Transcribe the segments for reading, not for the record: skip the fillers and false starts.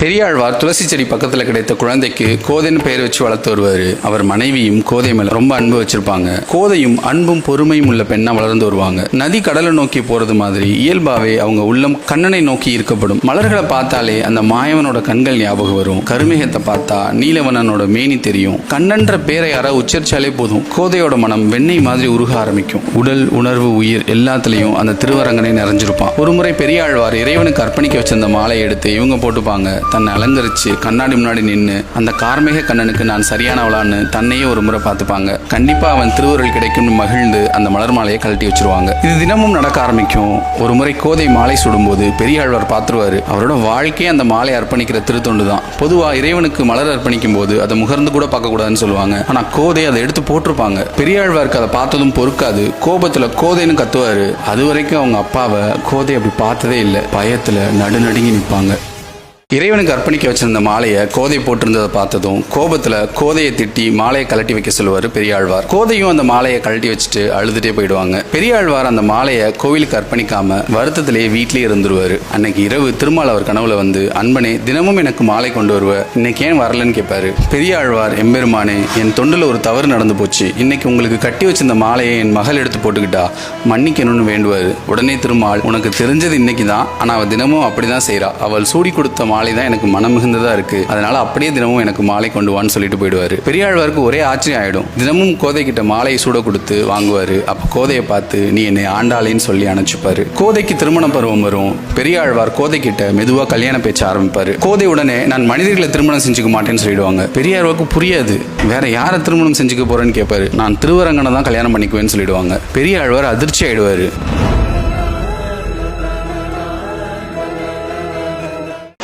பெரியாழ்வார் துளசி செடி பக்கத்துல கிடைத்த குழந்தைக்கு கோதைன்னு பெயர் வச்சு வளர்த்து வருவாரு. அவர் மனைவியும் கோதை மேல ரொம்ப அன்பு வச்சிருப்பாங்க. கோதையும் அன்பும் பொறுமையும் உள்ள பெண்ணா வளர்ந்து வருவாங்க. நதி கடலை நோக்கி போறது மாதிரி இயல்பாவே அவங்க உள்ளம் கண்ணனை நோக்கி இருக்கப்படும். மலர்களை பார்த்தாலே அந்த மாயவனோட கண்கள் ஞாபகம் வரும். கருமேகத்தை பார்த்தா நீலவனனோட மேனி தெரியும். கண்ணன்ற பேரை யாராவது உச்சரிச்சாலே போதும், கோதையோட மனம் வெண்ணெய் மாதிரி உருக ஆரம்பிக்கும். உடல், உணர்வு, உயிர் எல்லாத்துலயும் அந்த திருவரங்கனை நிறைஞ்சிருப்பான். ஒரு முறை பெரியாழ்வார் இறைவனுக்கு அர்ப்பணிக்க வச்சிருந்த மாலையை எடுத்து இவங்க போட்டுப்பாங்க. தன்னை அலங்கரிச்சு கண்ணாடி முன்னாடி நின்று அந்த கார்மேக கண்ணனுக்கு நான் சரியானவளான்னு தன்னையே ஒரு முறை பார்த்துப்பாங்க. கண்டிப்பா அவன் திருவருள் கிடைக்கும்னு மகிழ்ந்து அந்த மலர் மாலையை கழட்டி வச்சிருவாங்க. இது தினமும் நடக்க ஆரம்பிக்கும். ஒரு முறை கோதை மாலை சுடும்போது பெரியாழ்வார் பார்த்துருவாரு. அவரோட வாழ்க்கையே அந்த மாலை அர்ப்பணிக்கிற திருத்தொண்டு தான். பொதுவா இறைவனுக்கு மலர் அர்ப்பணிக்கும் போது அதை முகர்ந்து கூட பார்க்க கூடாதுன்னு சொல்லுவாங்க. ஆனா கோதை அதை எடுத்து போட்டிருப்பாங்க. பெரியாழ்வாருக்கு அதை பார்த்ததும் பொறுக்காது. கோபத்துல கோதைன்னு கத்துவாரு. அது வரைக்கும் அவங்க அப்பாவை கோதை அப்படி பார்த்ததே இல்லை. பயத்துல நடுநடுங்கி நிற்பாங்க. இறைவனுக்கு அர்ப்பணிக்க வச்சிருந்த மாலையை கோதை போட்டிருந்ததை பார்த்ததும் கோபத்துல கோதையை திட்டி மாலையை கழட்டி வைக்க சொல்லுவாரு பெரியாழ்வார். கோதையும் அந்த மாலையை கழட்டி வச்சுட்டு அழுதுட்டே போயிடுவாங்க. பெரியாழ்வார் அந்த மாலையை கோவிலுக்கு அர்ப்பணிக்காம வருத்தத்திலேயே வீட்லயே இருந்துருவாரு. அன்னைக்கு இரவு திருமால் அவர் கனவுல வந்து, அன்பனே தினமும் எனக்கு மாலை கொண்டு வருவ, இன்னைக்கு ஏன் வரலன்னு கேட்பாரு. பெரியாழ்வார், எம்பெருமானே, என் தொண்டுல ஒரு தவறு நடந்து போச்சு. இன்னைக்கு உங்களுக்கு கட்டி வச்சிருந்த மாலையை என் மகள் எடுத்து போட்டுக்கிட்டா மன்னிக்கணும்னு வேண்டுவாரு. உடனே திருமால், உனக்கு தெரிஞ்சது இன்னைக்கு தான், ஆனா அவள் தினமும் அப்படிதான் செய்யறா. அவள் சூடி கொடுத்த மாலை தான் எனக்கு மனம் மிகுந்ததா இருக்கு. அதனால அப்படியே தினமும் எனக்கு மாலை கொண்டு வான்னு சொல்லிட்டு போயிடுவாரு. பெரியாழ்வாருக்கு ஒரே ஆச்சரியம் ஆயிடும். தினமும் கோதை கிட்ட மாலையை சூட கொடுத்து வாங்குவாரு. அப்ப கோதையை பார்த்து, நீ என்னை ஆண்டாளேன்னு சொல்லி அனுப்பிச்சுப்பாரு. கோதைக்கு திருமண பருவம் வரும். பெரியாழ்வார் கோதை கிட்ட மெதுவா கல்யாண பேச்ச ஆரம்பிப்பாரு. கோதை உடனே, நான் மனிதர்களை திருமணம் செஞ்சுக்க மாட்டேன்னு சொல்லிடுவாங்க. பெரியாழ்வாருக்கு புரியாது. வேற யாரை திருமணம் செஞ்சுக்க போறேன்னு கேட்பாரு. நான் திருவரங்கனை தான் கல்யாணம் பண்ணிக்குவேன்னு சொல்லிடுவாங்க. பெரியாழ்வார் அதிர்ச்சி ஆயிடுவாரு.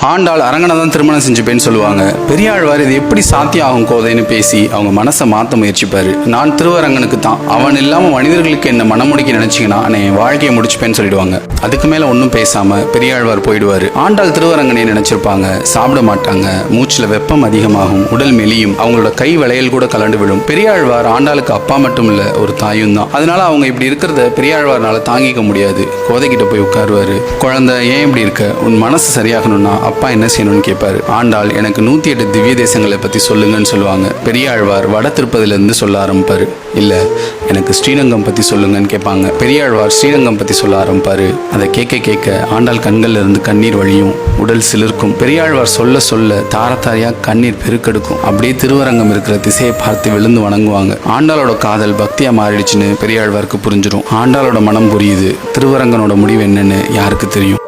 ஆண்டாள் அரங்கனை தான் திருமணம் செஞ்சுப்பேன்னு சொல்லுவாங்க. பெரியாழ்வார் இது எப்படி சாத்தியம் ஆகும் கோதைன்னு பேசி அவங்க மனசை மாற்ற முயற்சிப்பாரு. நான் திருவரங்கனுக்கு தான், அவன் இல்லாம மனிதர்களுக்கு என்ன மனம் முடிக்க நினைச்சீங்கன்னா நான் என் வாழ்க்கையை முடிச்சுப்பேன்னு சொல்லிடுவாங்க. அதுக்கு மேல ஒன்றும் பேசாம பெரியாழ்வார் போயிடுவாரு. ஆண்டாள் திருவரங்கனை நினைச்சிருப்பாங்க. சாப்பிட மாட்டாங்க. மூச்சுல வெப்பம் அதிகமாகும். உடல் மெலியும். அவங்களோட கை வளையல் கூட கலண்டு விடும். பெரியாழ்வார் ஆண்டாளுக்கு அப்பா மட்டும் இல்ல, ஒரு தாயும் தான். அதனால அவங்க இப்படி இருக்கிறத பெரியாழ்வார்னால தாங்கிக்க முடியாது. கோதை கிட்ட போய் உட்காருவாரு. குழந்தை, ஏன் இப்படி இருக்க? உன் மனசு சரியாகணும்னா அப்பா என்ன செய்யணும்னு கேட்பாரு. ஆண்டாள், எனக்கு 108 திவ்ய தேசங்களை பத்தி சொல்லுங்கன்னு சொல்லுவாங்க. பெரியாழ்வார் வட திருப்பதில இருந்து சொல்ல ஆரம்பிப்பாரு. இல்ல, எனக்கு ஸ்ரீரங்கம் பத்தி சொல்லுங்கன்னு கேட்பாங்க. பெரியாழ்வார் ஸ்ரீரங்கம் பத்தி சொல்ல ஆரம்பிப்பாரு. அதை கேட்க கேட்க ஆண்டாள் கண்கள்ல இருந்து கண்ணீர் வழியும், உடல் சிலிர்க்கும். பெரியாழ்வார் சொல்ல சொல்ல தாரத்தாரியா கண்ணீர் பெருக்கெடுக்கும். அப்படியே திருவரங்கம் இருக்கிற திசையை பார்த்து விழுந்து வணங்குவாங்க. ஆண்டாளோட காதல் பக்தியா மாறிடுச்சுன்னு பெரியாழ்வாருக்கு புரிஞ்சிடும். ஆண்டாளோட மனம் புரியுது. திருவரங்கனோட முடிவு என்னன்னு யாருக்கு தெரியும்?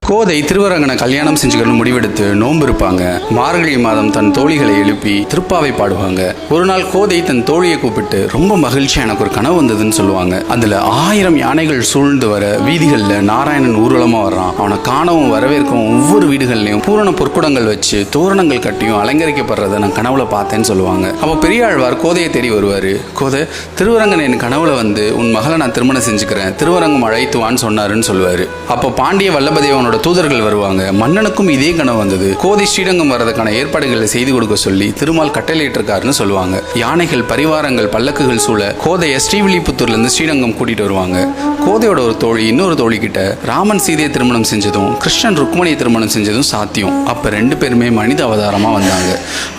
கோதை திருவரங்கனை கல்யாணம் செஞ்சுக்கணும் முடிவெடுத்து நோன்பு இருப்பாங்க. மார்கழி மாதம் தன் தோழிகளை எழுப்பி திருப்பாவை பாடுவாங்க. ஒரு நாள் கோதை தன் தோழியை கூப்பிட்டு, ரொம்ப மகிழ்ச்சியா எனக்கு ஒரு கனவு வந்ததுன்னு சொல்லுவாங்க. அதுல 1000 யானைகள் சூழ்ந்து வர வீதிகள்ல நாராயணன் ஊர்வலமா வர்றான். அவனை காணவும் வரவேற்கவும் ஒவ்வொரு வீடுகள்லயும் பூரண பொற்குடங்கள் வச்சு தோரணங்கள் கட்டியும் அலங்கரிக்கப்படுறத நான் கனவுல பார்த்தேன்னு சொல்லுவாங்க. அப்போ பெரியாழ்வார் கோதையை தேடி வருவாரு. கோதை, திருவரங்கன் என் கனவுல வந்து உன் மகளை நான் திருமணம் செஞ்சுக்கிறேன், திருவரங்கம் அழைத்துவான்னு சொன்னாருன்னு சொல்லுவாரு. அப்போ பாண்டிய வல்லபதேவனோட தூதர்கள் வருவாங்க. மன்னனுக்கும் இதே கனவு வந்தது. கோதை ஸ்ரீரங்கம் வரதுக்கான ஏற்பாடுகளை செய்து கொடுக்க சொல்லி திருமால் கட்டளையிட்டிருக்காருன்னு சொல்லுவாங்க. யானைகள், பரிவாரங்கள், பல்லக்குகள் சூழ கோதைய ஸ்ரீவில்லிபுத்தூர்ல இருந்து ஸ்ரீரங்கம் கூட்டிட்டு வருவாங்க. கோதையோட ஒரு தோழி இன்னொரு தோழி கிட்ட, ராமன் சீதையை திருமணம் செஞ்சதும் கிருஷ்ணன் ருக்மணியை திருமணம் செஞ்சதும் சாத்தியம். அப்ப 2 பேருமே மனித அவதாரமா வந்தாங்க.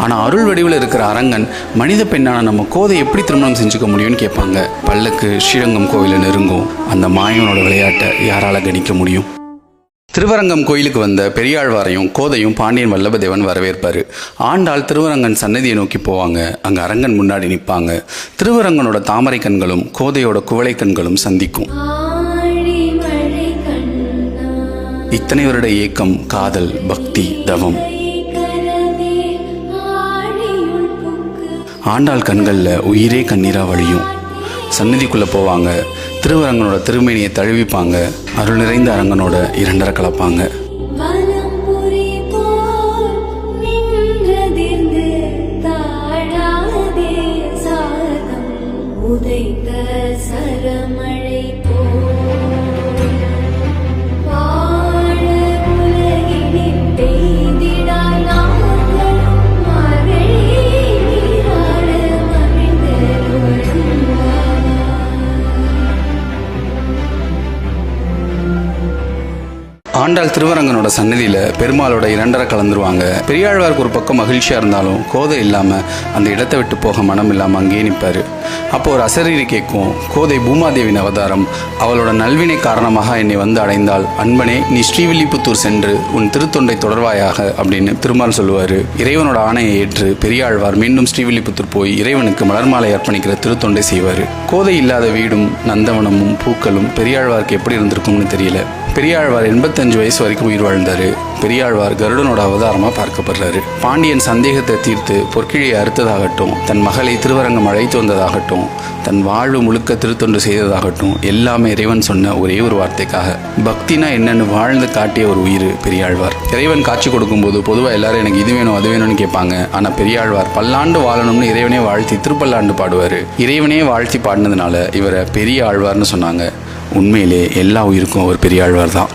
ஆனா அருள் வடிவில் இருக்கிற அரங்கன் மனித பெண்ணான நம்ம கோதை எப்படி திருமணம் செஞ்சுக்க முடியும்னு கேட்பாங்க. பல்லக்கு ஸ்ரீரங்கம் கோயில நெருங்கும். அந்த மாயவனோட விளையாட்டை யாரால கணிக்க முடியும்? திருவரங்கம் கோயிலுக்கு வந்த பெரியாழ்வாரையும் கோதையும் பாண்டியன் வல்லபதேவன் வரவேற்பாரு. ஆண்டாள் திருவரங்கன் சன்னதியை நோக்கி போவாங்க. அங்க அரங்கன் முன்னாடி நிற்பாங்க. திருவரங்கனோட தாமரை கண்களும் கோதையோட குவளை கண்களும் சந்திக்கும். இத்தனை வருட ஏக்கம், காதல், பக்தி, தவம். ஆண்டாள் கண்கள்ல உயிரே கண்ணீரா வழியும். சன்னதிக்குள்ள போவாங்க. திருவரங்கனோட திருமேனியை தழுவிப்பாங்க. அருள் நிறைந்த அரங்கனோட 2 கலப்பாங்க. ஆண்டாள் திருவரங்கனோட சன்னதியில் பெருமாளோட இரண்டரை கலந்துருவாங்க. பெரியாழ்வாருக்கு ஒரு பக்கம் மகிழ்ச்சியாக இருந்தாலும் கோதை இல்லாமல் அந்த இடத்தை விட்டு போக மனம் இல்லாமல் அங்கேயே நிற்பார். அப்போ ஒரு அசரீரி கேட்கும், கோதை பூமாதேவின் அவதாரம், அவளோட நல்வினை காரணமாக என்னை வந்து அடைந்தால் அன்பனே நீ ஸ்ரீவில்லிபுத்தூர் சென்று உன் திருத்தொண்டை தொடர்வாயாக அப்படின்னு திருமால் சொல்லுவார். இறைவனோட ஆணையை ஏற்று பெரியாழ்வார் மீண்டும் ஸ்ரீவில்லிபுத்தூர் போய் இறைவனுக்கு மலர் மாலை அர்ப்பணிக்கிற திருத்தொண்டை செய்வார். கோதை இல்லாத வீடும் நந்தவனமும் பூக்களும் பெரியாழ்வாருக்கு எப்படி இருந்திருக்கும்னு தெரியல. பெரியாழ்வார் 85 வயசு வரைக்கும் உயிர் வாழ்ந்தார். பெரியாழ்வார் கருடனோட அவதாரமாக பார்க்கப்படுறாரு. பாண்டியன் சந்தேகத்தை தீர்த்து பொற்கிழியை அறுத்ததாகட்டும், தன் மகளை திருவரங்கம் அழைத்து வந்ததாகட்டும், தன் வாழ்வு முழுக்க திருத்தொண்டு செய்ததாகட்டும், எல்லாமே இறைவன் சொன்ன ஒரே ஒரு வார்த்தைக்காக. பக்தினா என்னன்னு வாழ்ந்து காட்டிய ஒரு உயிர் பெரியாழ்வார். இறைவன் காட்சி கொடுக்கும்போது பொதுவாக எல்லாரும் எனக்கு இது வேணும் அது வேணும்னு கேட்பாங்க. ஆனால் பெரியாழ்வார் பல்லாண்டு வாழணும்னு இறைவனே வாழ்த்தி திருப்பல்லாண்டு பாடுவார். இறைவனே வாழ்த்தி பாடினதுனால இவரை பெரிய ஆழ்வார்னு சொன்னாங்க. உண்மையிலே எல்லா உயிருக்கும் அவர் பெரியாழ்வார் தான்.